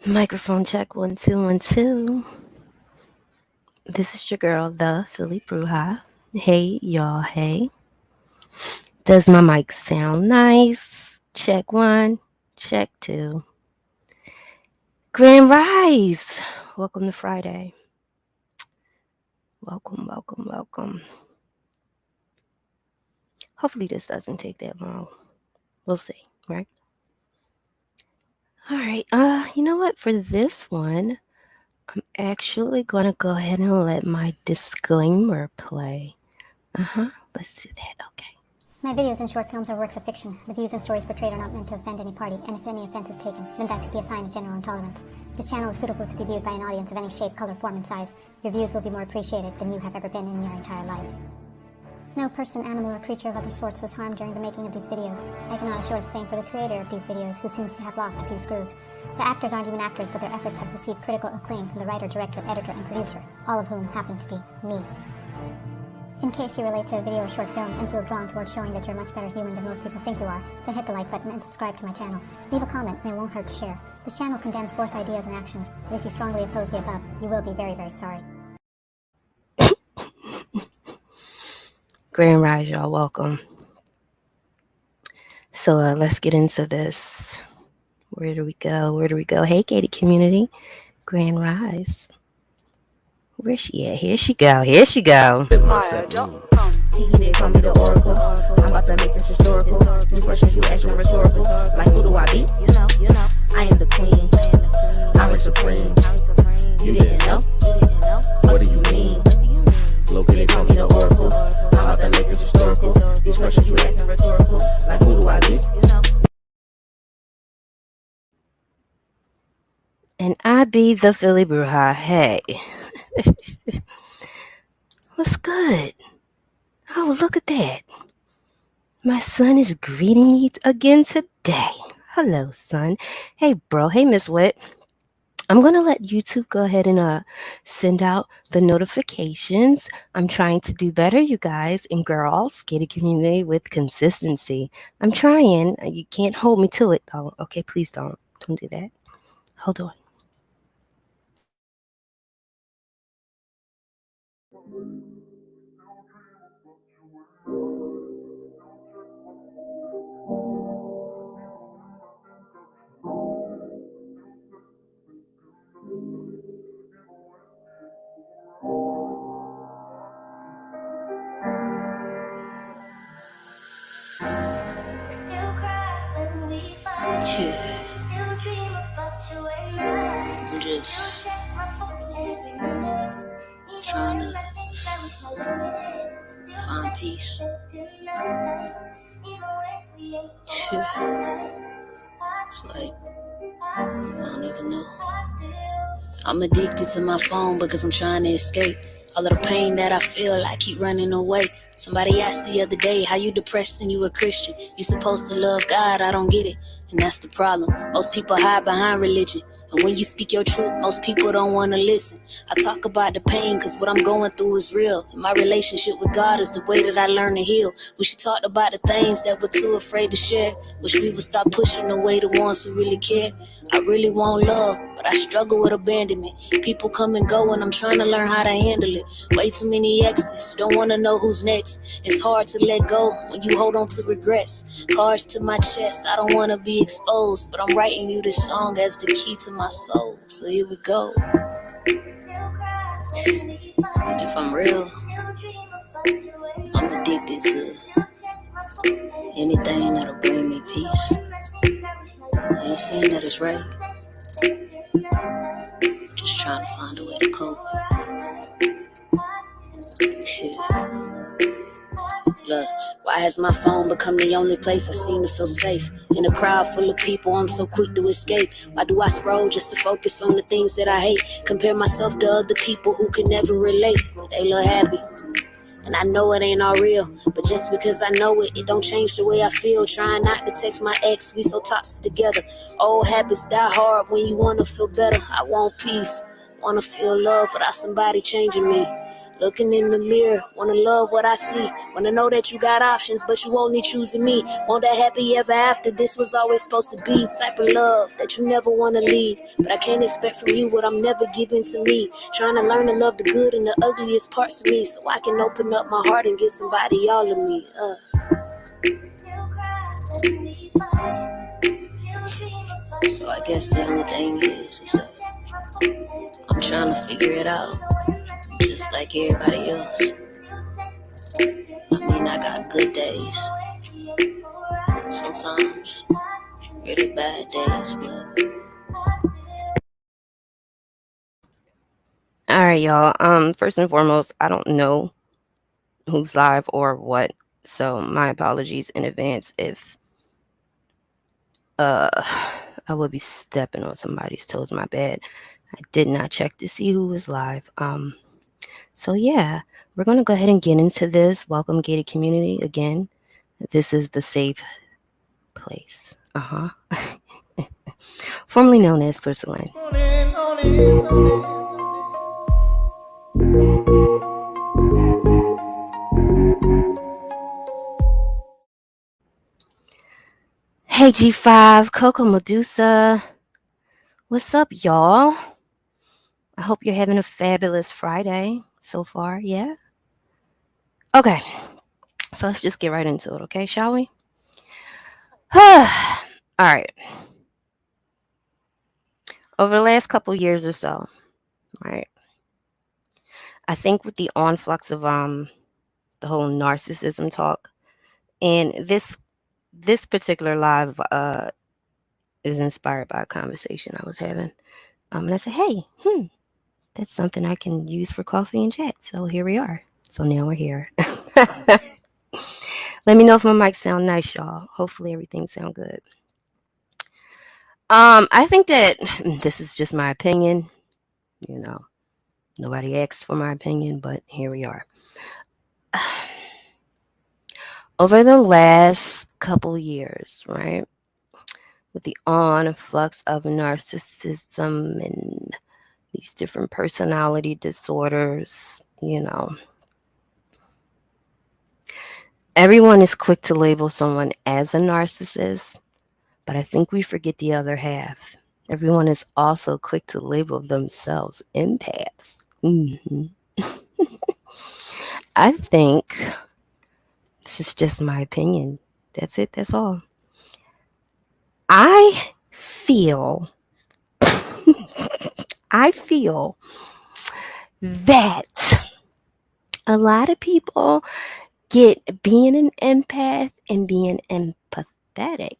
Microphone check 1 2 1 2. This is your girl, the Philly Bruja. Hey, y'all. Hey. Does my mic sound nice? Check 1, check 2. Grand Rise. Welcome to Friday. Welcome. Hopefully this doesn't take that long. We'll see, right? All right. You know what? For this one, I'm actually going to go ahead and let my disclaimer play. Let's do that. Okay. My videos and short films are works of fiction. The views and stories portrayed are not meant to offend any party, and if any offense is taken, then that could be a sign of general intolerance. This channel is suitable to be viewed by an audience of any shape, color, form, and size. Your views will be more appreciated than you have ever been in your entire life. No person, animal, or creature of other sorts was harmed during the making of these videos. I cannot assure the same for the creator of these videos, who seems to have lost a few screws. The actors aren't even actors, but their efforts have received critical acclaim from the writer, director, editor, and producer, all of whom happen to be me. In case you relate to a video or short film and feel drawn towards showing that you're a much better human than most people think you are, then hit the like button and subscribe to my channel. Leave a comment and it won't hurt to share. This channel condemns forced ideas and actions, but if you strongly oppose the above, you will be very, very sorry. Grand Rise, y'all. Welcome. So let's get into this. Where do we go? Hey, Katie community. Grand Rise. Where's she at? Here she go. They call me the Oracle. I'm about to make this historical. These questions you ask me rhetorical. Like, who do I be? You know. I am the queen. I'm supreme. You didn't know? What do you mean? They call me the Oracle. I'm about to make this historical. These questions you ask me rhetorical. Like, who do I be? And I be the Philly Bruja. Hey. What's good? Oh, look at that. My son is greeting me again today. Hello, son. Hey, bro. Hey, Miss Witt. I'm going to let YouTube go ahead and send out the notifications. I'm trying to do better, you guys and girls. Get a community with consistency. I'm trying. You can't hold me to it, though. Okay, please don't. Don't do that. Hold on. I'm just trying to find peace. It's like, I don't even know. I'm addicted to my phone because I'm trying to escape all of the pain that I feel. I keep running away. Somebody asked the other day, how you depressed and you a Christian? You supposed to love God, I don't get it. And that's the problem. Most people hide behind religion. And when you speak your truth, most people don't want to listen. I talk about the pain because what I'm going through is real. And my relationship with God is the way that I learn to heal. Wish you talked about the things that we're too afraid to share. Wish we would stop pushing away the ones who really care. I really want love, but I struggle with abandonment. People come and go and I'm trying to learn how to handle it. Way too many exes, don't want to know who's next. It's hard to let go when you hold on to regrets. Cards to my chest, I don't want to be exposed. But I'm writing you this song as the key to my soul. So here we go. If I'm real, I'm addicted to anything that'll bring me peace. I ain't saying that it's right. Just trying to find a way to cope. Look, why has my phone become the only place I seem to feel safe? In a crowd full of people, I'm so quick to escape. Why do I scroll just to focus on the things that I hate? Compare myself to other people who can never relate, but they look happy. And I know it ain't all real, but just because I know it, it don't change the way I feel. Trying not to text my ex, we so toxic together. Old habits die hard when you wanna feel better. I want peace, wanna feel love without somebody changing me. Looking in the mirror, wanna love what I see. Wanna know that you got options, but you only choosing me. Want that happy ever after, this was always supposed to be. Type of love that you never wanna leave. But I can't expect from you what I'm never giving to me. Trying to learn to love the good and the ugliest parts of me, so I can open up my heart and give somebody all of me. So I guess the only thing is I'm trying to figure it out, just like everybody else. I mean, I got good days, sometimes really bad days, but All right, y'all. First and foremost, I don't know who's live or what, so my apologies in advance if I will be stepping on somebody's toes. My bad. I did not check to see who was live. So yeah, we're gonna go ahead and get into this. Welcome, gated community. Again, this is the safe place. Formerly known as Switzerland. Hey G5, Coco Medusa. What's up, y'all? I hope you're having a fabulous Friday so far, yeah? Okay, so let's just get right into it, okay, shall we? All right. Over the last couple years or so, right, I think with the influx of the whole narcissism talk, and this particular live is inspired by a conversation I was having. And I said, hey, that's something I can use for coffee and chat. So here we are. So now we're here. Let me know if my mic sound nice, y'all. Hopefully everything sound good. I think that this is just my opinion. You know, nobody asked for my opinion, but here we are. Over the last couple years, right, with the influx of narcissism and these different personality disorders, everyone is quick to label someone as a narcissist, but I think we forget the other half. Everyone is also quick to label themselves empaths. I think this is just my opinion. That's it. That's all. I feel that a lot of people get being an empath and being empathetic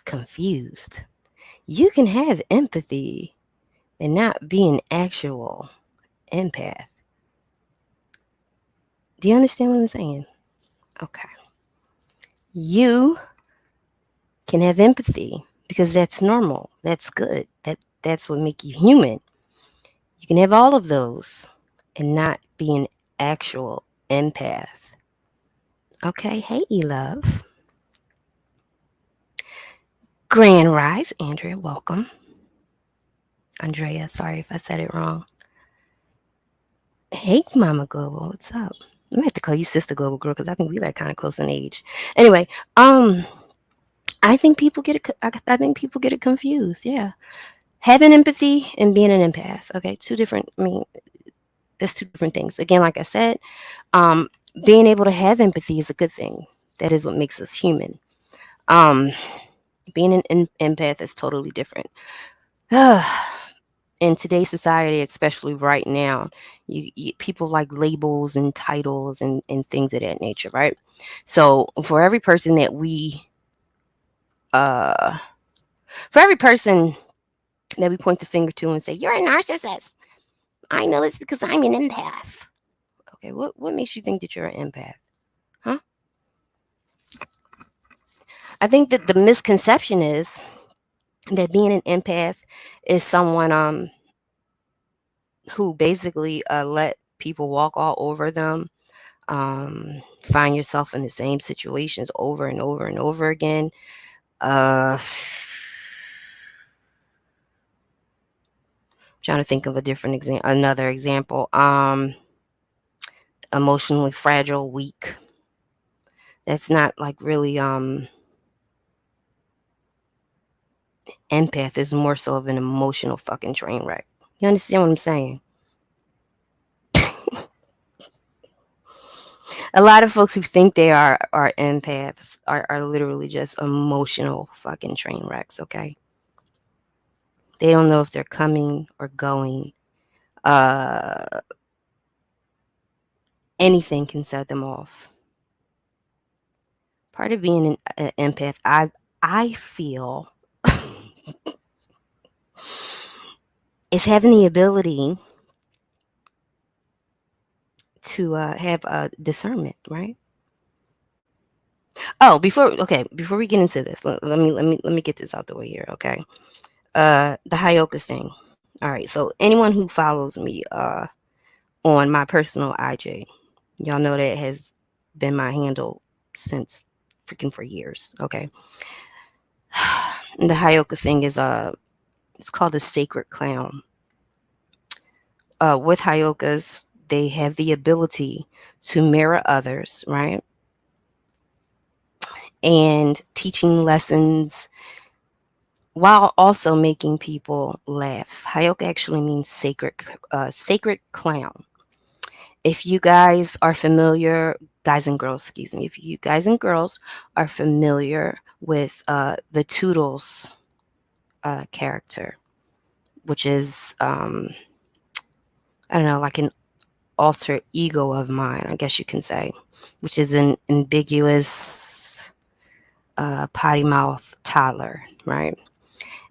confused. You can have empathy and not be an actual empath. Do you understand what I'm saying? Okay. You can have empathy because that's normal. That's good. That's what makes you human. You can have all of those and not be an actual empath. Okay. Hey, E-Love. Grand Rise, Andrea, welcome. Andrea, sorry if I said it wrong. Hey, Mama Global, what's up? I'm gonna have to call you Sister Global Girl because I think we like kind of close in age. Anyway, I think people get it. I think people get it confused. Yeah, having empathy and being an empath. Okay, two different. I mean, there's two different things. Again, like I said, being able to have empathy is a good thing. That is what makes us human. Being an empath is totally different. In today's society, especially right now, people like labels and titles and things of that nature, right? So for every person that we point the finger to and say, you're a narcissist, I know it's because I'm an empath. Okay, what makes you think that you're an empath? Huh? I think that the misconception is that being an empath is someone who basically let people walk all over them, find yourself in the same situations over and over and over again. Trying to think of another example. Emotionally fragile, weak. That's not like really empath is more so of an emotional fucking train wreck. You understand what I'm saying? A lot of folks who think they are empaths are literally just emotional fucking train wrecks, okay? They don't know if they're coming or going. Uh Anything can set them off. Part of being an empath, I feel is having the ability to have discernment, right? Oh, before we get into this, let me get this out the way here, okay? The Hyoka thing. All right, so anyone who follows me on my personal IG, y'all know that has been my handle since freaking for years, okay? The Hyoka thing is it's called a sacred clown. With Hyokas, they have the ability to mirror others, right? And teaching lessons while also making people laugh. Hyoka actually means sacred clown. If you guys are familiar, guys and girls, excuse me, if you guys and girls are familiar with the Toodles character, which is, I don't know, like an alter ego of mine, I guess you can say, which is an ambiguous potty mouth toddler, right?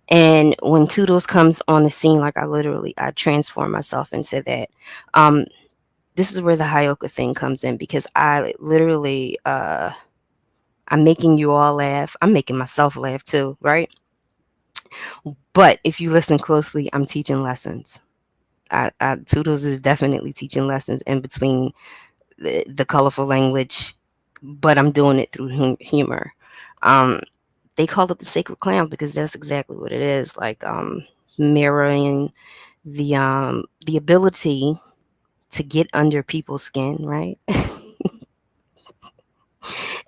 And when Toodles comes on the scene, like I transform myself into that. This is where the Hyoka thing comes in because I literally, I'm making you all laugh. I'm making myself laugh too, right? But if you listen closely, I'm teaching lessons. Toodles is definitely teaching lessons in between the colorful language, but I'm doing it through humor. They call it the sacred clown because that's exactly what it is. Like mirroring the ability to get under people's skin, right?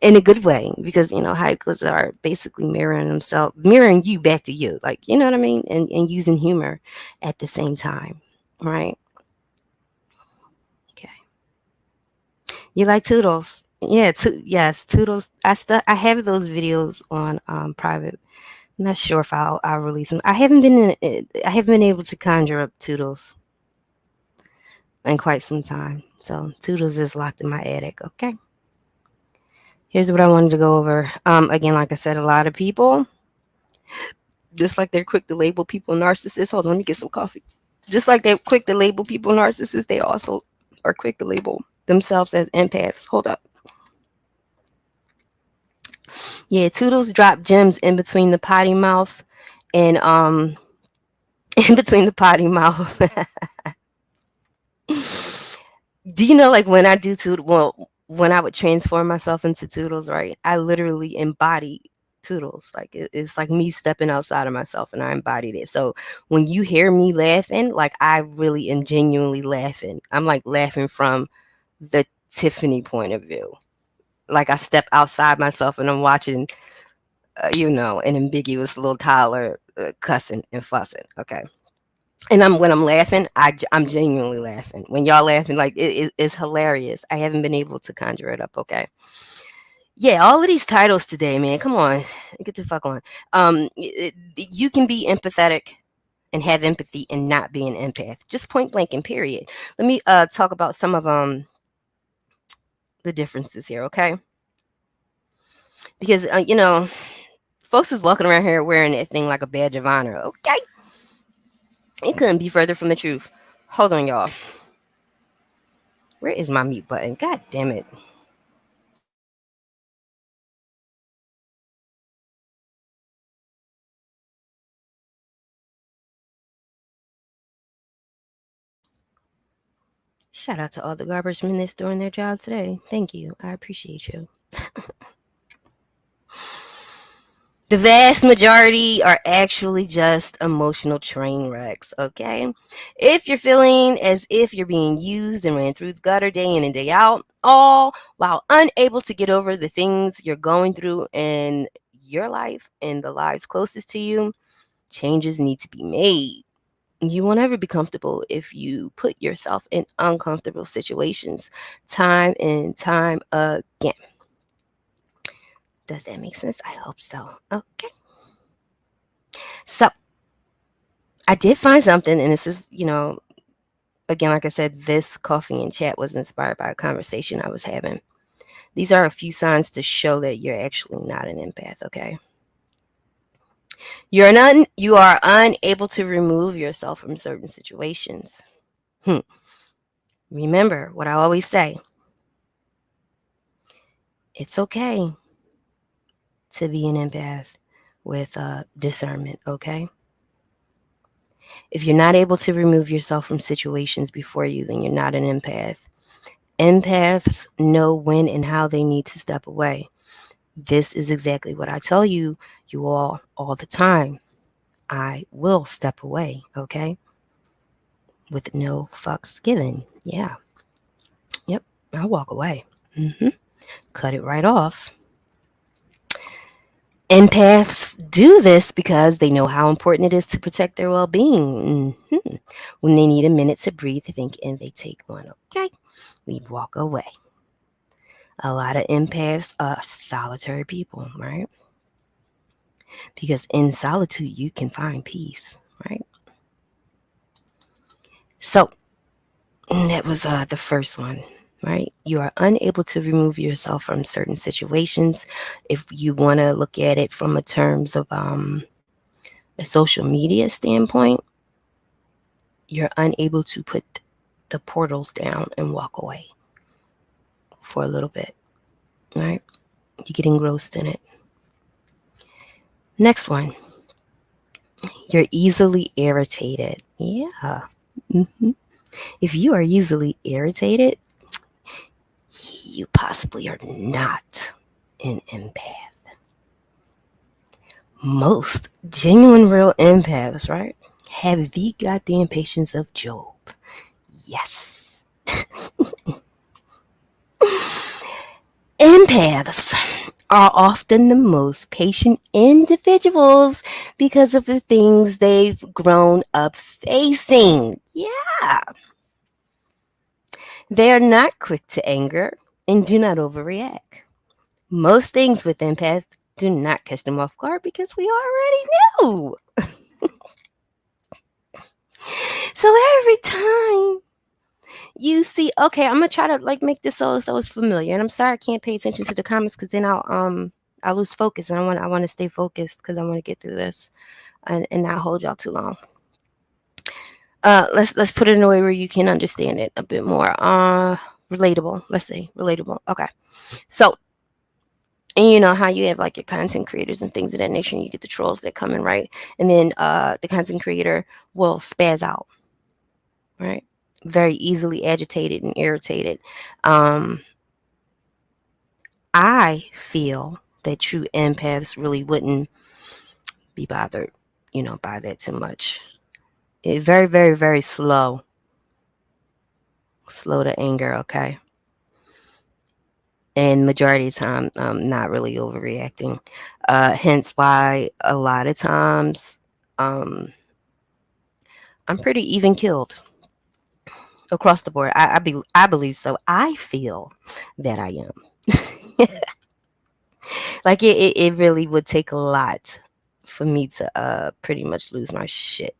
In a good way, because haikus are basically mirroring you back to you, like, you know what I mean, and using humor at the same time, right? Okay, you like Toodles? Yeah, yes, Toodles. I have those videos on private. I'm not sure if I'll release them. I haven't been able to conjure up Toodles in quite some time, so Toodles is locked in my attic. Okay, here's what I wanted to go over. Again, like I said, a lot of people, just like they're quick to label people narcissists. Hold on, let me get some coffee. Just like they're quick to label people narcissists, they also are quick to label themselves as empaths. Hold up. Yeah, Toodles drop gems in between the potty mouth and in between the potty mouth. Do you know, like, when I do when I would transform myself into Toodles, right? I literally embody Toodles. Like, it's like me stepping outside of myself and I embodied it. So when you hear me laughing, like, I really am genuinely laughing. I'm like laughing from the Tiffany point of view. Like, I step outside myself and I'm watching, an ambiguous little toddler cussing and fussing. Okay. And when I'm laughing, I'm genuinely laughing. When y'all laughing, like, it's hilarious. I haven't been able to conjure it up. Okay. Yeah, all of these titles today, man. Come on, get the fuck on. You can be empathetic and have empathy and not be an empath. Just point blank and period. Let me talk about some of the differences here, okay? Because folks is walking around here wearing that thing like a badge of honor. Okay, it couldn't be further from the truth. Hold on, y'all. Where is my mute button? God damn it. Shout out to all the garbage men that's doing their jobs today. Thank you. I appreciate you. The vast majority are actually just emotional train wrecks, okay? If you're feeling as if you're being used and ran through the gutter day in and day out, all while unable to get over the things you're going through in your life and the lives closest to you, changes need to be made. You won't ever be comfortable if you put yourself in uncomfortable situations time and time again. Does that make sense? I hope so. Okay. So, I did find something, and this is, again, like I said, this coffee and chat was inspired by a conversation I was having. These are a few signs to show that you're actually not an empath, okay? You are unable to remove yourself from certain situations. Remember what I always say. It's okay to be an empath with discernment, okay? If you're not able to remove yourself from situations before you, then you're not an empath. Empaths know when and how they need to step away. This is exactly what I tell you all the time. I will step away, okay? With no fucks given. Yeah. Yep. I'll walk away. Cut it right off. Empaths do this because they know how important it is to protect their well being. When they need a minute to breathe, think, and they take one. Okay. We walk away. A lot of empaths are solitary people, right? Because in solitude, you can find peace, right? So, that was the first one, right? You are unable to remove yourself from certain situations. If you want to look at it from a terms of a social media standpoint, you're unable to put the portals down and walk away for a little bit, right? You get engrossed in it. Next one, you're easily irritated. Yeah. hmm If you are easily irritated, you possibly are not an empath. Most genuine, real empaths, right, have the goddamn patience of Job. Yes. Empaths are often the most patient individuals because of the things they've grown up facing. Yeah. They are not quick to anger and do not overreact. Most things with empaths do not catch them off guard because we already knew. So every time you see, okay, I'm gonna try to like make this so it's familiar. And I'm sorry I can't pay attention to the comments because then I'll lose focus, and I want to stay focused because I want to get through this and not hold y'all too long. Let's put it in a way where you can understand it a bit more. Relatable. Let's say relatable. Okay. So, and you know how you have like your content creators and things of that nature, and you get the trolls that come in, right? And then the content creator will spaz out, right? Very easily agitated and irritated. Um, I feel that true empaths really wouldn't be bothered, by that too much. It very, very, very slow to anger. Okay, and majority of the time, not really overreacting. Hence why a lot of times, I'm pretty even killed across the board. I believe so. I feel that I am. Like it really would take a lot for me to pretty much lose my shit.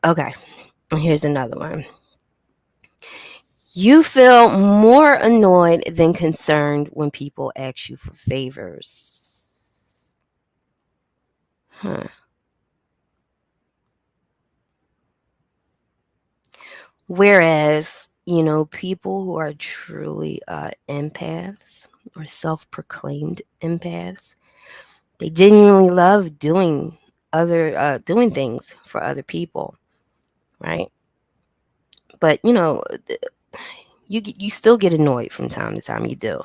Okay, here's another one. You feel more annoyed than concerned when people ask you for favors. Huh. Whereas, people who are truly empaths or self proclaimed empaths, they genuinely love doing things for other people, right? But you still get annoyed from time to time. You do,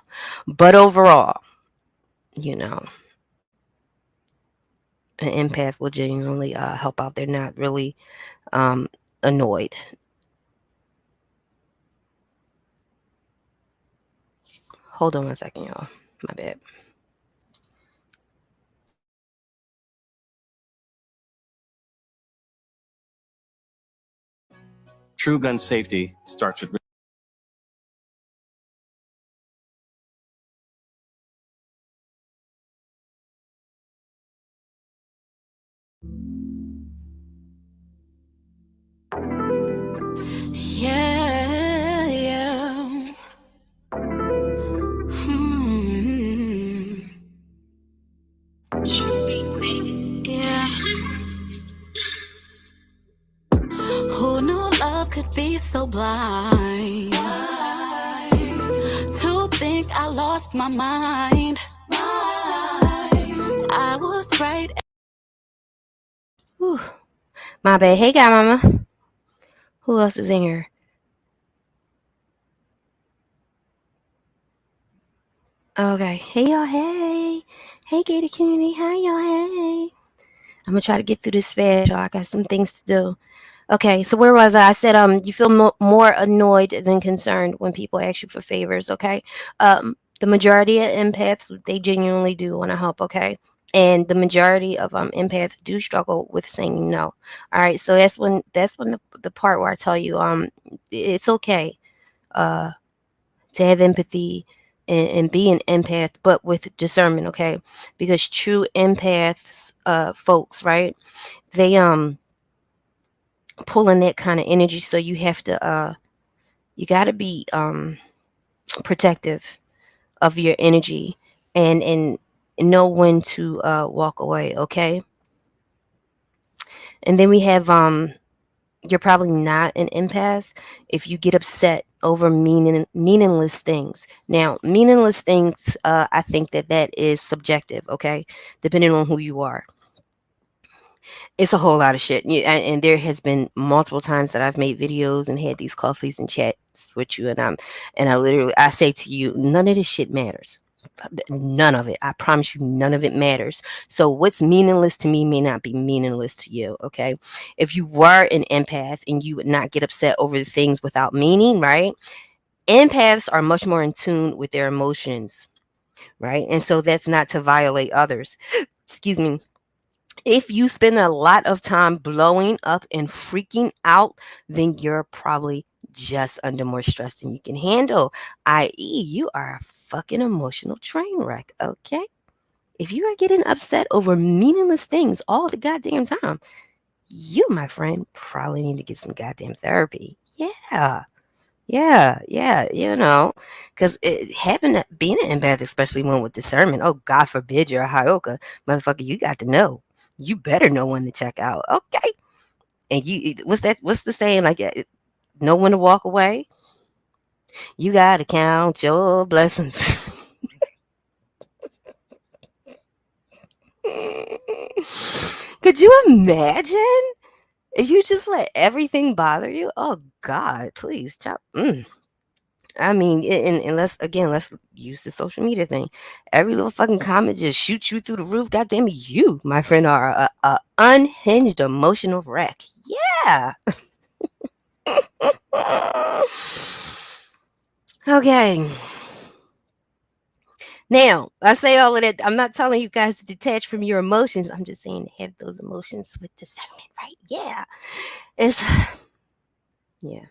but overall, you know, an empath will genuinely help out. They're not really um, annoyed. Hold on one second, y'all. My bad. True gun safety starts with Yeah, yeah. Hmm. Yeah. Who knew love could be so blind? To think I lost my mind. I was right. Whew. My bad. Hey, Godmama. Who else is in here? Okay. Hey, y'all. Hey. Hey, Gator community. Hi, y'all. Hey. I'm going to try to get through this fast, y'all. I got some things to do. Okay, so where was I? I said, you feel more annoyed than concerned when people ask you for favors. Okay, the majority of empaths, they genuinely do want to help. Okay, and the majority of empaths do struggle with saying no. All right, so that's when the part where I tell you it's okay uh to have empathy and be an empath, but with discernment. Okay, because true empaths, folks, right? They pulling that kind of energy, so you have to you got to be protective of your energy and know when to walk away. Okay, and then we have you're probably not an empath if you get upset over meaningless things. Now, meaningless things, I think that is subjective. Okay, depending on who you are. It's a whole lot of shit. And there has been multiple times that I've made videos and had these coffees and chats with you, and I literally I say to you, none of this shit matters. None of it. I promise you, none of it matters. So what's meaningless to me may not be meaningless to you. Okay, if you were an empath and you would not get upset over the things without meaning, right? Empaths are much more in tune with their emotions, right? And so that's not to violate others. Excuse me. If you spend a lot of time blowing up and freaking out, then you're probably just under more stress than you can handle, i.e., you are a fucking emotional train wreck, okay? If you are getting upset over meaningless things all the goddamn time, you, my friend, probably need to get some goddamn therapy. Yeah. Yeah, because being an empath, especially one with discernment, oh, God forbid you're a Hioka, motherfucker, you got to know. You better know when to check out, okay? And what's the saying, like, know when to walk away? You got to count your blessings. Could you imagine if you just let everything bother you? Oh, God, please, chop. I mean, and let's use the social media thing. Every little fucking comment just shoots you through the roof. God damn it, you, my friend, are a unhinged emotional wreck. Yeah. Okay. Now, I say all of that. I'm not telling you guys to detach from your emotions. I'm just saying to have those emotions with discernment, right? Yeah. It's yeah.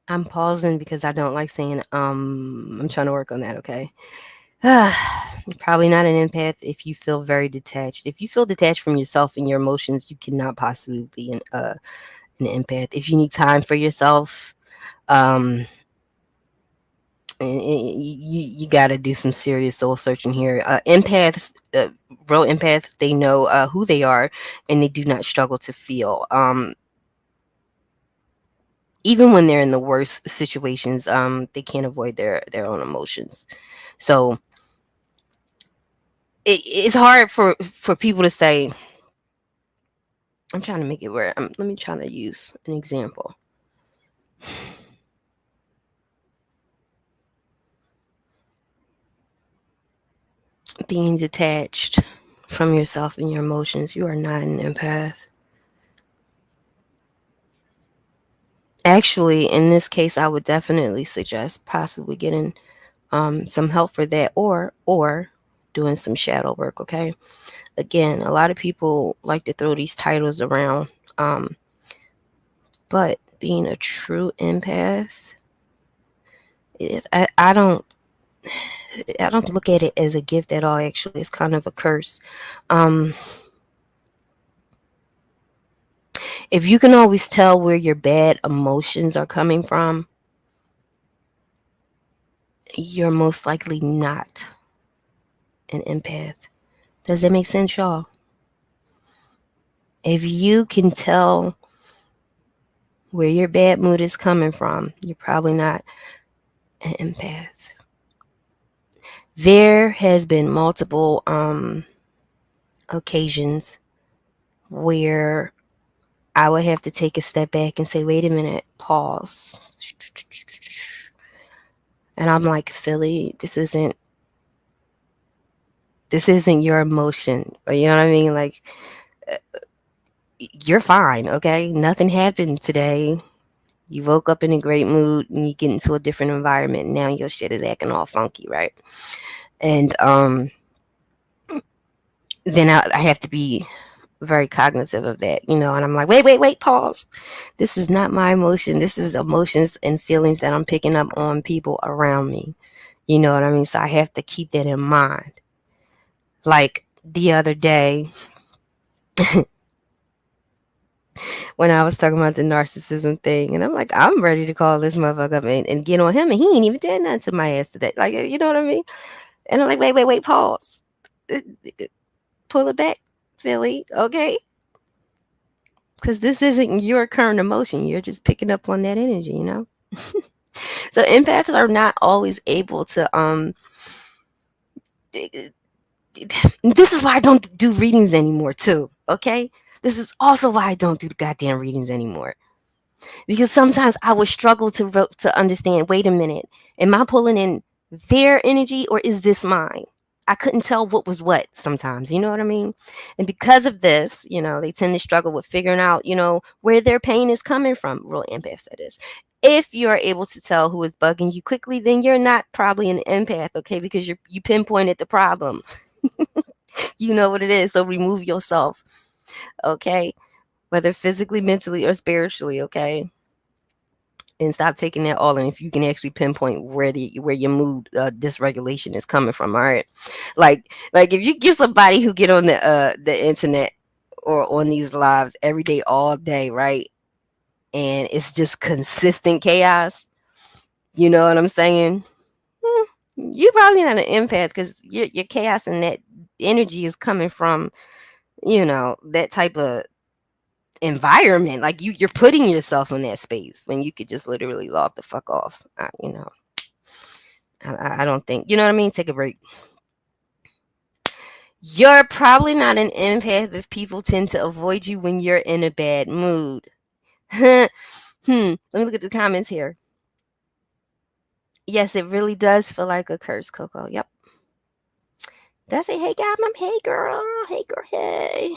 I'm pausing because I don't like saying I'm trying to work on that, okay? You're probably not an empath if you feel very detached. If you feel detached from yourself and your emotions, you cannot possibly be an empath. If you need time for yourself, um, you got to do some serious soul searching here. Empaths, real empaths, they know who they are, and they do not struggle to feel. Even when they're in the worst situations, they can't avoid their own emotions. So it's hard for people to say. I'm trying to make it where let me try to use an example. Being detached. from yourself and your emotions. You are not an empath. Actually, in this case, I would definitely suggest possibly getting some help for that, or doing some shadow work. Okay. Again, a lot of people like to throw these titles around, but being a true empath, I don't look at it as a gift at all. Actually, it's kind of a curse. Um, if you can always tell where your bad emotions are coming from, you're most likely not an empath. Does that make sense, y'all? If you can tell where your bad mood is coming from, you're probably not an empath. There has been multiple occasions where I would have to take a step back and say, wait a minute, pause. And I'm like, Philly, this isn't your emotion. Or you know what I mean? Like, you're fine, okay? Nothing happened today. You woke up in a great mood and you get into a different environment and now your shit is acting all funky, right? And then I have to be very cognitive of that, and I'm like, wait, pause. This is not my emotion. This is emotions and feelings that I'm picking up on people around me. You know what I mean? So I have to keep that in mind. Like the other day, when I was talking about the narcissism thing, and I'm like, I'm ready to call this motherfucker up and get on him, and he ain't even did nothing to my ass today. Like, you know what I mean? And I'm like, wait, pause. Pull it back, Philly, okay? Because this isn't your current emotion. You're just picking up on that energy. So empaths are not always able to this is why I don't do readings anymore too, okay? This is also why I don't do the goddamn readings anymore. Because sometimes I would struggle to understand, wait a minute, am I pulling in their energy or is this mine? I couldn't tell what was what sometimes, you know what I mean? And because of this, they tend to struggle with figuring out, where their pain is coming from. Real empaths, that is. If you're able to tell who is bugging you quickly, then you're not probably an empath, okay? Because you pinpointed the problem. You know what it is. So remove yourself, okay? Whether physically, mentally, or spiritually, okay? And stop taking that all in if you can actually pinpoint where your mood dysregulation is coming from. All right, like if you get somebody who get on the internet or on these lives every day all day, right, and it's just consistent chaos, you know what I'm saying? You're probably not an empath because your chaos and that energy is coming from that type of environment. Like you're putting yourself in that space when you could just literally log the fuck off. I don't think, you know what I mean? Take a break. You're probably not an empath if people tend to avoid you when you're in a bad mood. Let me look at the comments here. Yes, it really does feel like a curse, Coco. Yep. That's a hey guy, mom. Hey girl. Hey girl. Hey.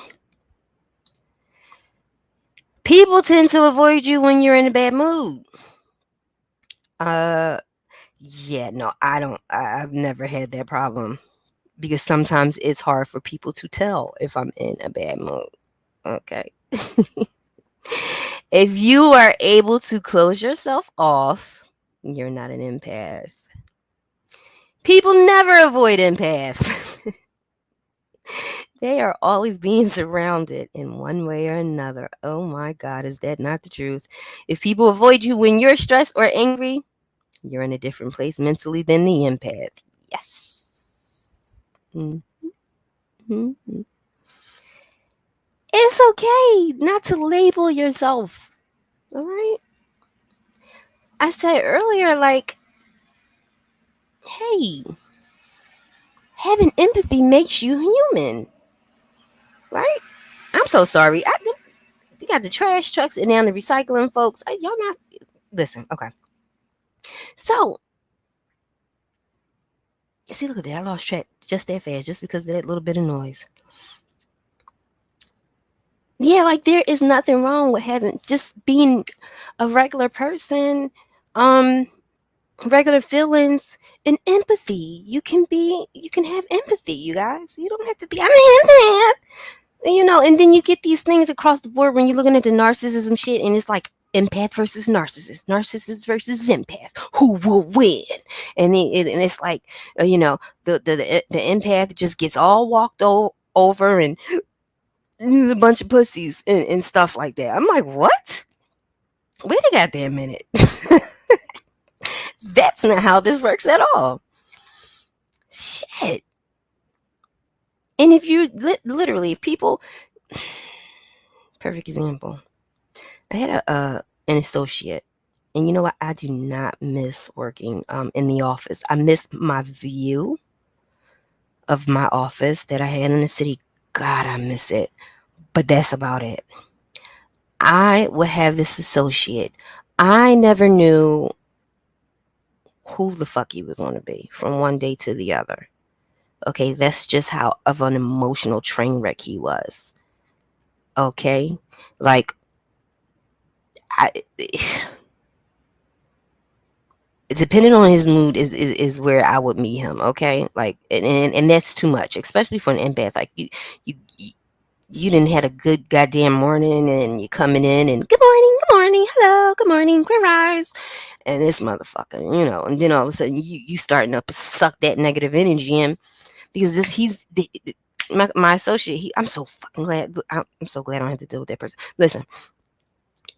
People tend to avoid you when you're in a bad mood. Yeah, no, I don't. I've never had that problem because sometimes it's hard for people to tell if I'm in a bad mood. Okay. If you are able to close yourself off, you're not an empath. People never avoid empaths. They are always being surrounded in one way or another. Oh my God, is that not the truth? If people avoid you when you're stressed or angry, you're in a different place mentally than the empath. Yes. Mm-hmm. It's okay not to label yourself. All right. I said earlier, like, hey, having empathy makes you human, right? I'm so sorry. You got the trash trucks and now the recycling folks. Y'all not listen. Okay. So, see, look at that. I lost just that fast, just because of that little bit of noise. Yeah, like there is nothing wrong with having just being a regular person, um, regular feelings and empathy. You can have empathy, you guys. You don't have to be, I'm an empath, and then you get these things across the board when you're looking at the narcissism shit, and it's like empath versus narcissist versus empath, who will win? And it's like, the empath just gets all walked over, and a bunch of pussies and stuff like that. I'm like, what? Wait a goddamn minute. That's not how this works at all. Shit. And if you literally, if people, perfect example. I had an associate, and you know what? I do not miss working in the office. I miss my view of my office that I had in the city. God, I miss it. But that's about it. I would have this associate. I never knew who the fuck he was going to be from one day to the other. Okay, that's just how of an emotional train wreck he was. Okay, like I, depending on his mood is where I would meet him. Okay, like and that's too much, especially for an empath. Like you you didn't had a good goddamn morning, and you coming in and good morning, hello, good morning, grand rise, and this motherfucker, and then all of a sudden you starting up to suck that negative energy in, because my associate. I'm so fucking glad. I'm so glad I don't have to deal with that person. Listen,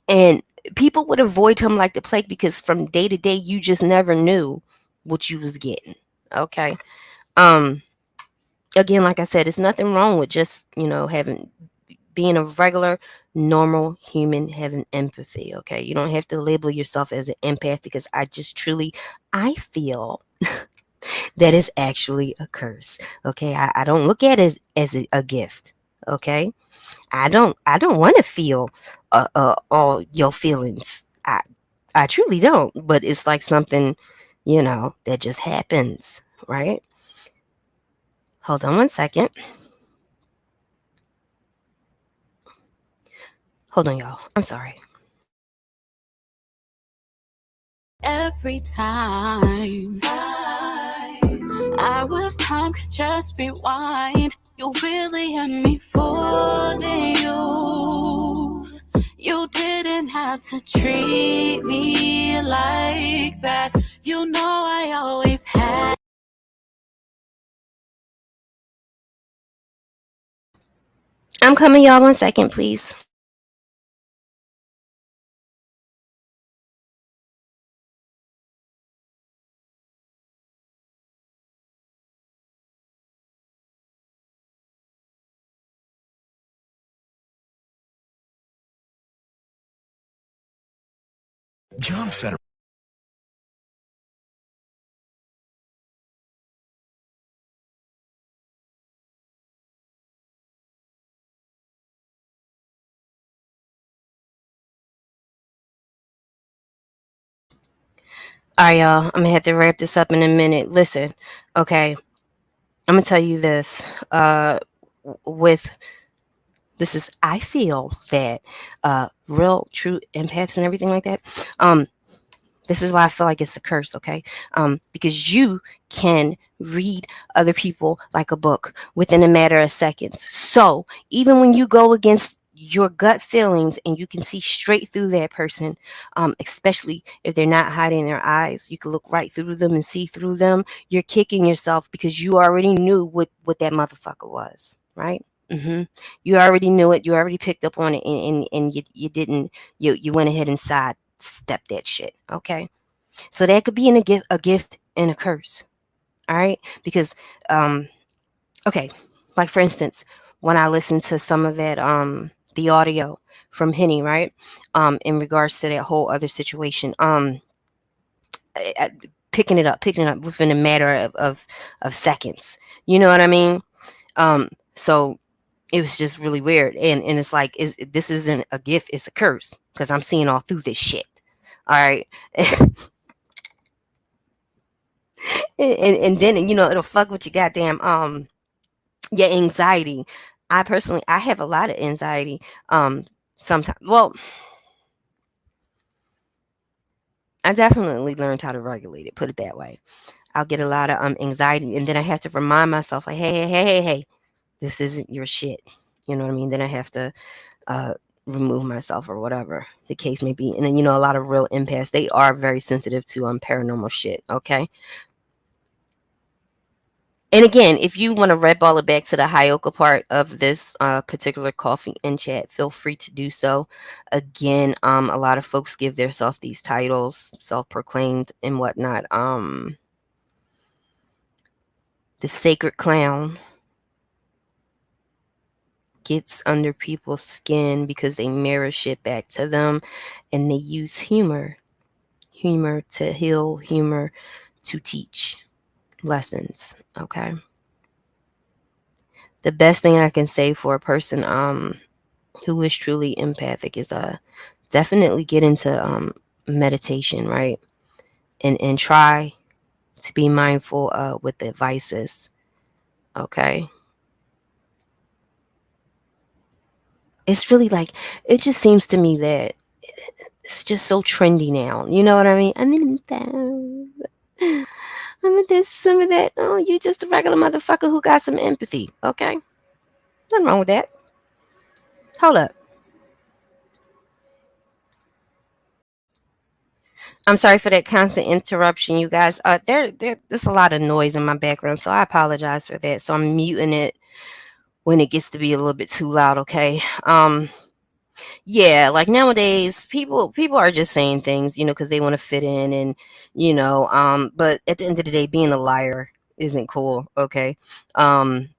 and people would avoid him like the plague, because from day to day you just never knew what you was getting. Okay. Um. Again, like I said, it's nothing wrong with just having being a regular, normal human, having empathy. Okay, you don't have to label yourself as an empath, because I feel that is actually a curse. Okay, I don't look at it as a gift. Okay, I don't want to feel all your feelings. I truly don't. But it's like something, that just happens, right? Hold on one second. Hold on, y'all. I'm sorry. Every time I wish time could just rewind. You really had me fooling you. You didn't have to treat me like that. You know I always had. I'm coming, y'all. One second, please. John Federer. All right, y'all. I'm gonna have to wrap this up in a minute. Listen, okay. I'm gonna tell you this. With this is I feel that real true empaths and everything like that. This is why I feel like it's a curse, okay? Because you can read other people like a book within a matter of seconds. So even when you go against your gut feelings and you can see straight through that person, especially if they're not hiding their eyes, you can look right through them and see through them. You're kicking yourself because you already knew what that motherfucker was, right? You already knew it. You already picked up on it, and you didn't. You went ahead and sidestepped that shit. Okay, so that could be a gift and a curse. All right, because okay, like for instance, when I listened to some of that the audio from Henny, right, in regards to that whole other situation, picking it up within a matter of seconds. You know what I mean? So it was just really weird, and it's like this isn't a gift, it's a curse, because I'm seeing all through this shit. All right. and then it'll fuck with your goddamn your anxiety. I personally, I have a lot of anxiety. Sometimes, well, I definitely learned how to regulate it. Put it that way. I'll get a lot of anxiety, and then I have to remind myself, like, hey, this isn't your shit. You know what I mean? Then I have to uh, remove myself or whatever the case may be. And then a lot of real empaths, they are very sensitive to paranormal shit. Okay. And again, if you want to red ball it back to the Hyoka part of this particular coffee in chat, feel free to do so. Again, a lot of folks give themselves these titles, self-proclaimed and whatnot. The sacred clown gets under people's skin because they mirror shit back to them, and they use humor to heal, humor to teach lessons. Okay. The best thing I can say for a person who is truly empathic is definitely get into meditation, right? And try to be mindful with the advices. Okay. It's really like, it just seems to me that it's just so trendy now. You know what I mean? I mean, there's some of that. Oh, you just a regular motherfucker who got some empathy. Okay. Nothing wrong with that. Hold up. I'm sorry for that constant interruption, you guys. There's a lot of noise in my background, so I apologize for that. So I'm muting it when it gets to be a little bit too loud. Okay. Yeah, like nowadays, people are just saying things, because they want to fit in, and but at the end of the day, being a liar isn't cool. Okay. Um.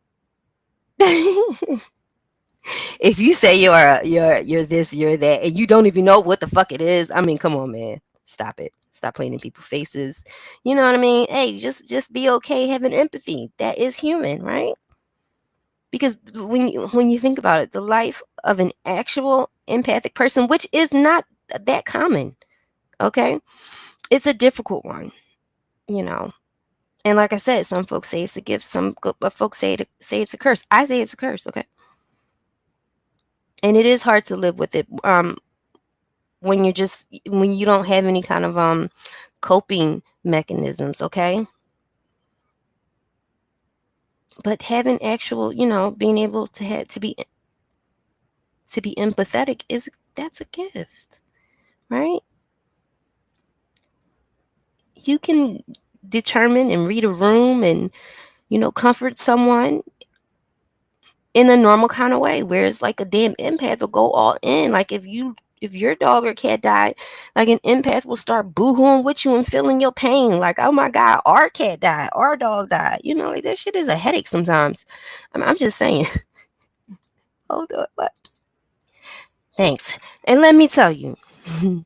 If you say you're this, you're that, and you don't even know what the fuck it is, I mean, come on, man, stop it. Stop playing in people's faces. You know what I mean? Hey, just be okay having empathy. That is human, right? Because when you think about it, the life of an actual empathic person, which is not that common, okay, it's a difficult one, you know. And like I said, some folks say it's a gift. Some folks say it's a curse. I say it's a curse, okay. And it is hard to live with it. When you don't have any kind of coping mechanisms, okay? But having actual, being able to be empathetic, that's a gift, right? You can determine and read a room and comfort someone in a normal kind of way, whereas like a damn empath will go all in. Like if your dog or cat died, like an empath will start boohooing with you and feeling your pain. Like, oh my God, our cat died, our dog died. Like that shit is a headache sometimes. I'm just saying. Hold on, what? Thanks. And let me tell you. Let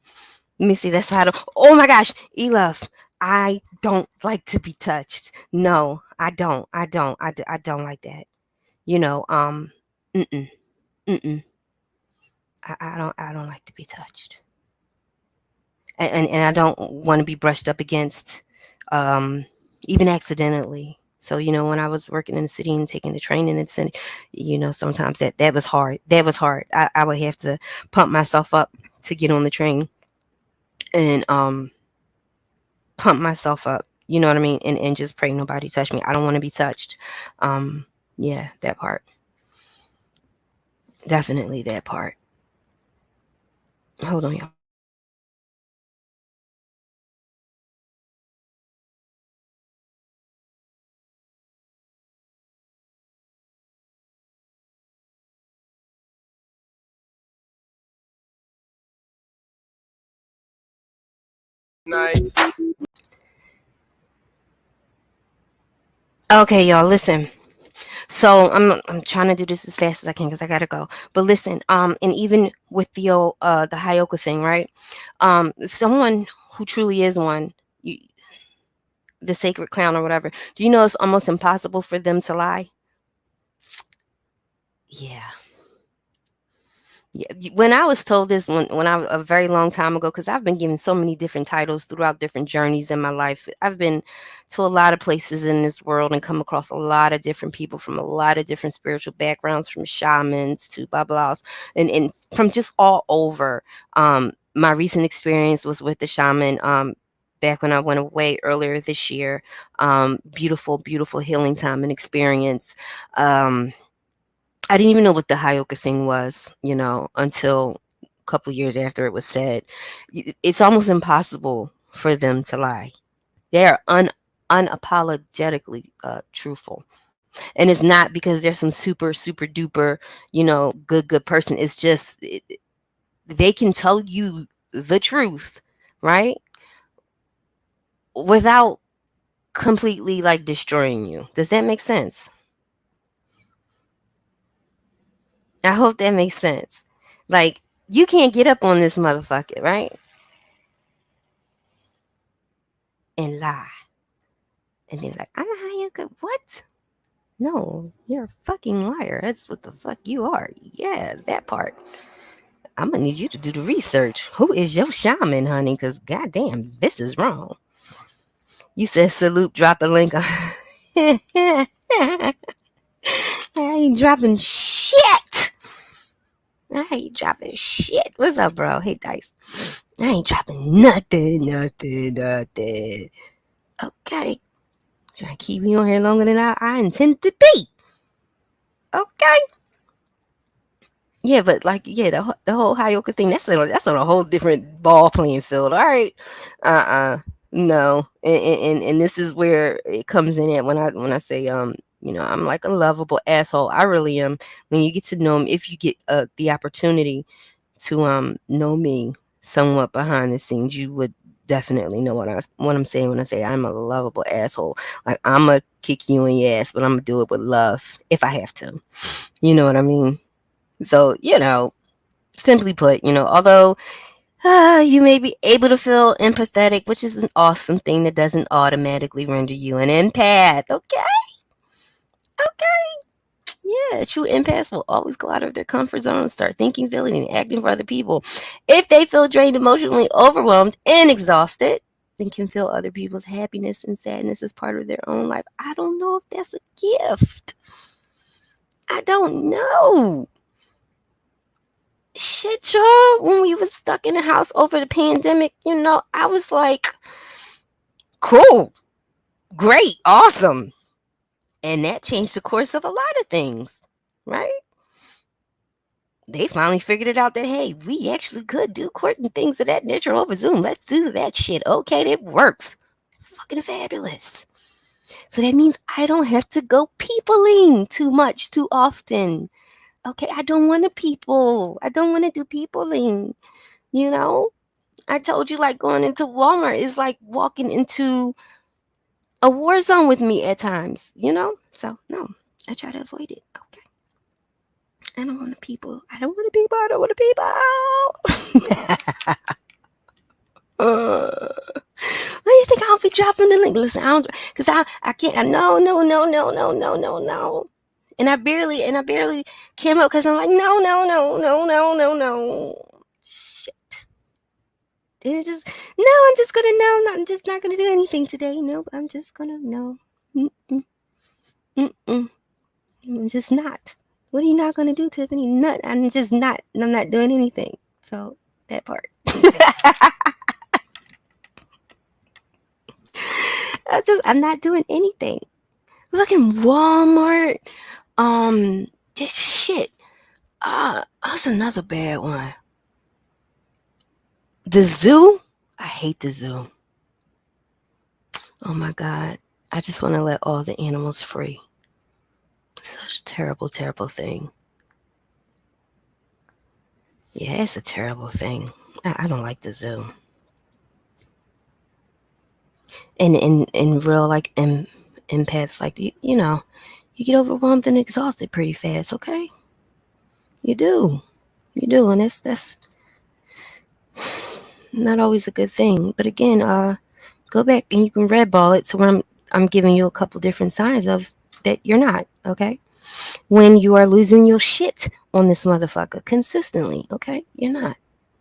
me see. That's how. Oh my gosh, Elif, I don't like to be touched. No, I don't. I don't like that. Mm-mm, mm-mm. I don't like to be touched, and I don't want to be brushed up against, even accidentally. So when I was working in the city and taking the train in the city, sometimes that was hard. That was hard. I would have to pump myself up to get on the train, and pump myself up. You know what I mean? And just pray nobody touch me. I don't want to be touched. Yeah, that part. Definitely that part. Hold on, y'all. Nights. Okay, y'all, listen. So I'm trying to do this as fast as I can because I gotta go. But listen, and even with the Hyoka thing, right? Someone who truly is one, you, the sacred clown or whatever. Do you know it's almost impossible for them to lie? Yeah, Yeah, when I was told this when I was a very long time ago, because I've been given so many different titles throughout different journeys in my life. I've been to a lot of places in this world and come across a lot of different people from a lot of different spiritual backgrounds, from shamans to blah blahs, and from just all over. My recent experience was with the shaman. Back when I went away earlier this year, beautiful, beautiful healing time and experience. I didn't even know what the Hyoka thing was, until a couple years after it was said. It's almost impossible for them to lie. They are unapologetically truthful. And it's not because they're some super, super duper, good person. It's just they can tell you the truth, right? Without completely like destroying you. Does that make sense? I hope that makes sense. Like, you can't get up on this motherfucker, right? And lie. And they're like, I'm how you could what? No, you're a fucking liar. That's what the fuck you are. Yeah, that part. I'm gonna need you to do the research. Who is your shaman, honey? Because goddamn, this is wrong. You said salute, drop the link. I ain't dropping shit. I ain't dropping shit. What's up, bro? Hey, Dice. I ain't dropping nothing. Okay. Trying to keep me on here longer than I intend to be. Okay. Yeah, but like, yeah, the whole Hyoka thing, that's on a whole different ball playing field. All right. No. And this is where it comes in at when I say I'm like a lovable asshole. I really am. When you get to know him, if you get the opportunity to know me somewhat behind the scenes, you would definitely know what I'm saying when I say I'm a lovable asshole. Like, I'm gonna kick you in your ass, but I'm gonna do it with love if I have to. You know what I mean? So, simply put, although you may be able to feel empathetic, which is an awesome thing, that doesn't automatically render you an empath. Okay. Yeah, true empaths will always go out of their comfort zone and start thinking, feeling, and acting for other people. If they feel drained, emotionally overwhelmed, and exhausted, then can feel other people's happiness and sadness as part of their own life. I don't know if that's a gift. I don't know. Shit, y'all. When we was stuck in the house over the pandemic, I was like, cool, great, awesome. And that changed the course of a lot of things, right? They finally figured it out that, hey, we actually could do court and things of that nature over Zoom. Let's do that shit. Okay, it works. Fucking fabulous. So that means I don't have to go peopling too much, too often. Okay, I don't want to people. I don't want to do peopling. I told you, like, going into Walmart is like walking into a war zone with me at times, So, no, I try to avoid it. Okay. I don't want to people. I don't want to people. I don't want to people. Why do you think I'll be dropping the link? Listen, I don't, because I can't. No. And I barely came up because I'm like, no. Shit. It's just, no, I'm just gonna no, I'm just not gonna do anything today. Nope, I'm just gonna no. I'm just not. What are you not gonna do, Tiffany? None. I'm just not. I'm not doing anything. So that part. I'm not doing anything. Fucking Walmart. This shit. That's another bad one. The zoo. I hate the zoo. Oh my God. I just want to let all the animals free. Such a terrible, terrible thing. Yeah, it's a terrible thing. I don't like the zoo. And in real, like, empaths, like, you get overwhelmed and exhausted pretty fast, okay? You do. And that's not always a good thing. But again, go back and you can red ball it to where I'm giving you a couple different signs of that you're not, okay? When you are losing your shit on this motherfucker consistently. Okay, you're not.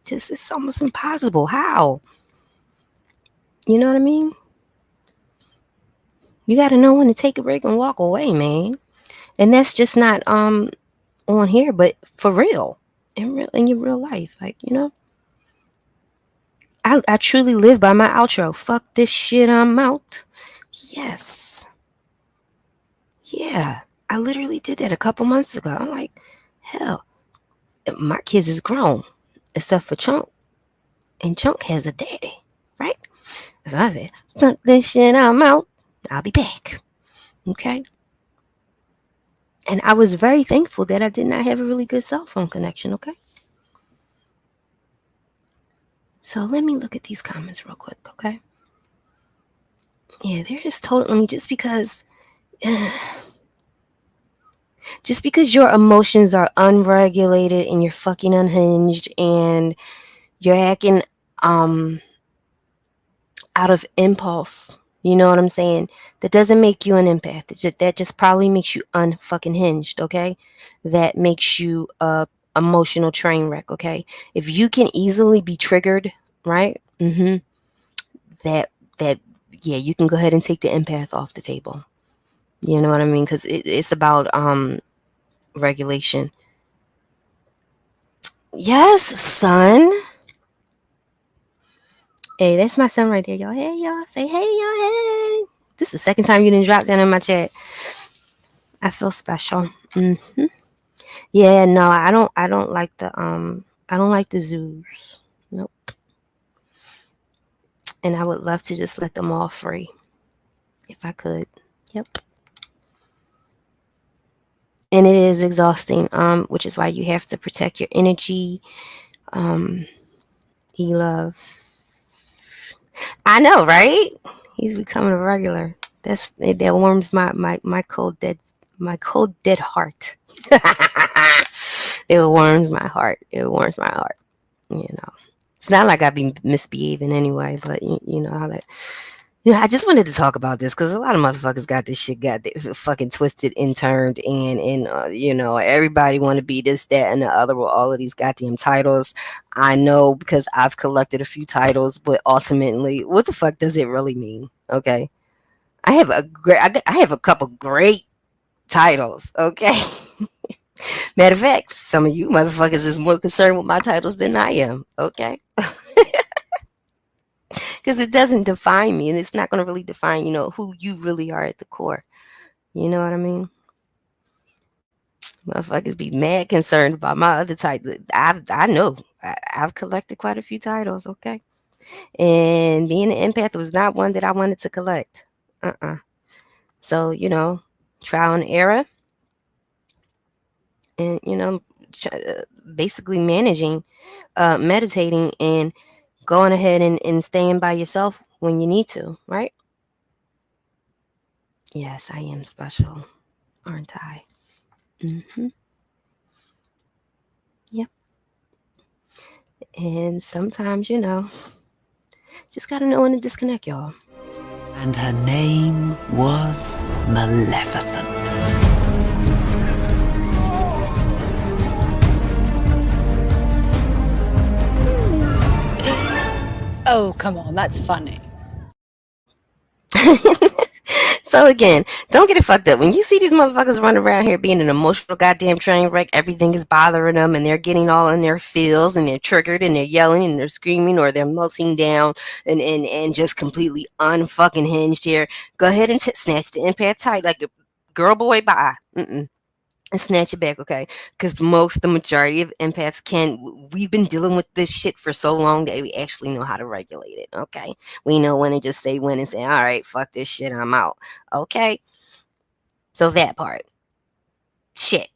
Just it's almost impossible. How? You know what I mean? You got to know when to take a break and walk away, man. And that's just not on here, but for real, in your real life, like I truly live by my outro. Fuck this shit, I'm out. Yes, yeah, I literally did that a couple months ago. I'm like, hell, my kids is grown, except for Chunk, and Chunk has a daddy, right? So I said, fuck this shit, I'm out. I'll be back. Okay. And I was very thankful that I did not have a really good cell phone connection. Okay. So let me look at these comments real quick. Okay. Yeah, there is total. I mean, just because your emotions are unregulated and you're fucking unhinged and you're acting um out of impulse, you know what I'm saying? That doesn't make you an empath. That just probably makes you unfucking hinged, okay? That makes you a emotional train wreck, okay? If you can easily be triggered, right? That that yeah, you can go ahead and take the empath off the table. You know what I mean? Because it's about regulation. Yes, son. Hey, that's my son right there, y'all. Hey, y'all. Say hey, y'all. Hey. This is the second time you didn't drop down in my chat. I feel special. Yeah, no, I don't like I don't like the zoos. Nope. And I would love to just let them all free if I could. Yep. And it is exhausting, which is why you have to protect your energy. E-love. I know, right? He's becoming a regular. That warms my cold dead heart. It warms my heart. It warms my heart. You know, it's not like I be misbehaving anyway, but you know how that. I just wanted to talk about this because a lot of motherfuckers got this shit fucking twisted and turned, and everybody want to be this, that, and the other with all of these goddamn titles. I know because I've collected a few titles, but ultimately, what the fuck does it really mean? Okay, I have a couple great titles. Okay. Matter of fact, some of you motherfuckers is more concerned with my titles than I am. Okay. Because it doesn't define me, and it's not going to really define, who you really are at the core. You know what I mean? Motherfuckers be mad concerned about my other title. I know. I've collected quite a few titles, okay? And being an empath was not one that I wanted to collect. So, trial and error, and, basically managing, meditating, and going ahead and staying by yourself when you need to, right? Yes, I am special, aren't I? Yep. And sometimes, just gotta know when to disconnect, y'all. And her name was Maleficent. Oh, come on, that's funny. So again, don't get it fucked up. When you see these motherfuckers running around here being an emotional goddamn train wreck, everything is bothering them and they're getting all in their feels and they're triggered and they're yelling and they're screaming or they're melting down and just completely unfucking hinged here. Go ahead and snatch the empath tight like a girl, boy, bye. And snatch it back, okay? Because the majority of empaths we've been dealing with this shit for so long that we actually know how to regulate it, okay? We know when to just say when and say, all right, fuck this shit, I'm out, okay? So that part, shit.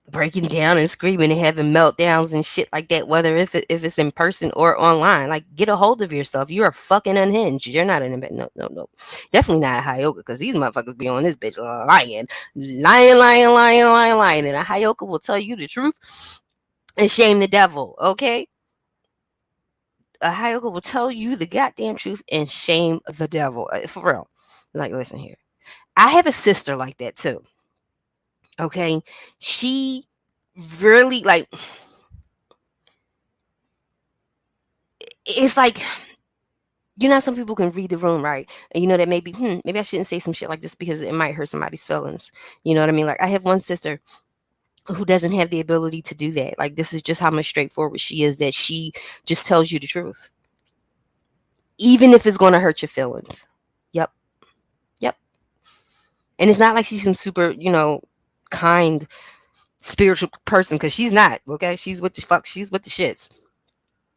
Breaking down and screaming and having meltdowns and shit like that, whether if it's in person or online, like get a hold of yourself. You're fucking unhinged. You're not an no, definitely not a Hyoka because these motherfuckers be on this bitch lying, and a Hyoka will tell you the truth and shame the devil. Okay, a Hyoka will tell you the goddamn truth and shame the devil for real. Like, listen here, I have a sister like that too. Okay. She really, like, it's like, you know, some people can read the room, right? And you know that maybe I shouldn't say some shit like this because it might hurt somebody's feelings. You know what I mean? Like, I have one sister who doesn't have the ability to do that. Like, this is just how much straightforward she is, that she just tells you the truth, even if it's going to hurt your feelings. Yep. Yep. And it's not like she's some super, kind spiritual person, because she's not. Okay, she's with the shits.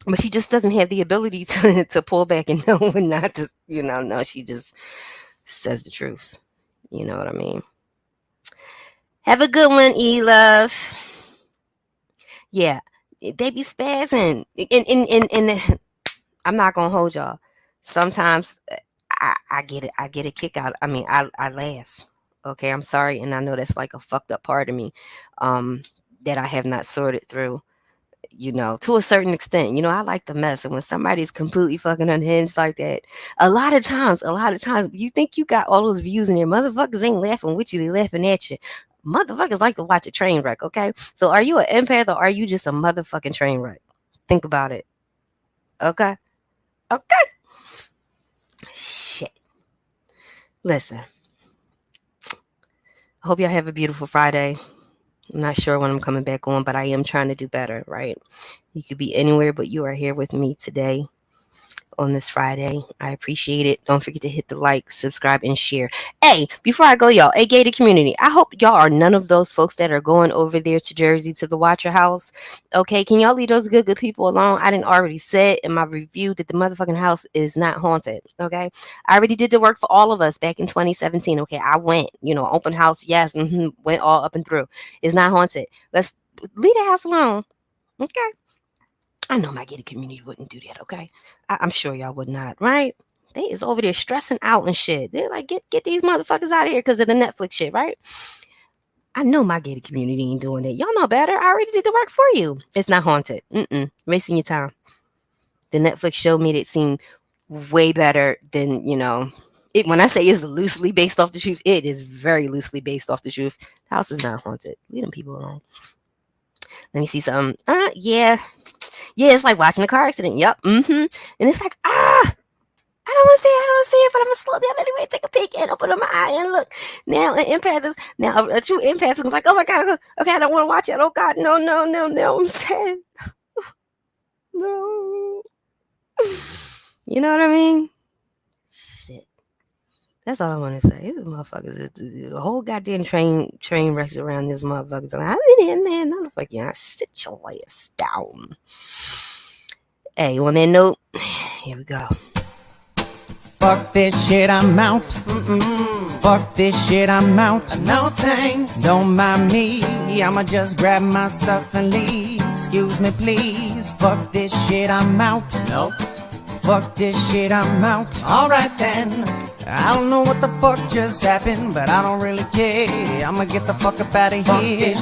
But she just doesn't have the ability to pull back and know when not to, no, she just says the truth. You know what I mean? Have a good one, E-Love. Yeah, they be spazzing. And I'm not going to hold y'all. Sometimes I get it. I get a kick out. I mean, I laugh. Okay, I'm sorry. And I know that's like a fucked up part of me that I have not sorted through. To a certain extent, I like the mess. And when somebody's completely fucking unhinged like that, a lot of times, you think you got all those views and your motherfuckers ain't laughing with you, they laughing at you. Motherfuckers like to watch a train wreck, okay? So are you an empath or are you just a motherfucking train wreck? Think about it. Okay? Okay. Shit. Listen. I hope y'all have a beautiful Friday. I'm not sure when I'm coming back on, but I am trying to do better, right? You could be anywhere, but you are here with me today on this Friday. I appreciate it. Don't forget to hit the like, subscribe, and share. Hey, before I go, y'all, gated community, I hope y'all are none of those folks that are going over there to Jersey to the Watcher House. Okay, can y'all leave those good people alone? I didn't already say in my review that the motherfucking house is not haunted. Okay, I already did the work for all of us back in 2017. Okay, I went, open house, yes, went all up and through. It's not haunted. Let's leave the house alone. Okay. I know my gated community wouldn't do that, okay? I'm sure y'all would not, right? They is over there stressing out and shit. They're like, get these motherfuckers out of here because of the Netflix shit, right? I know my gated community ain't doing that. Y'all know better. I already did the work for you. It's not haunted. Wasting your time. The Netflix show made it seem way better than, when I say it's loosely based off the truth, it is very loosely based off the truth. The house is not haunted. Leave them people alone. Let me see something. Yeah, it's like watching a car accident. Yep. And it's like, I don't see it, but I'm gonna slow down anyway, take a peek and open up my eye and look. Now an empath is a true empath is like, oh my god, okay, I don't want to watch it. Oh god, no, I'm sad. No. You know what I mean? Shit. That's all I want to say. These motherfuckers, the whole goddamn train wrecks around this motherfucker. I'm in there, motherfucker. Sit your ass down. Hey, on that note, here we go. Fuck this shit, I'm out. Fuck this shit, I'm out. No thanks. Don't mind me. I'ma just grab my stuff and leave. Excuse me, please. Fuck this shit, I'm out. Nope. Fuck this shit, I'm out. Alright then. I don't know what the fuck just happened, but I don't really care. I'ma get the fuck up out of here.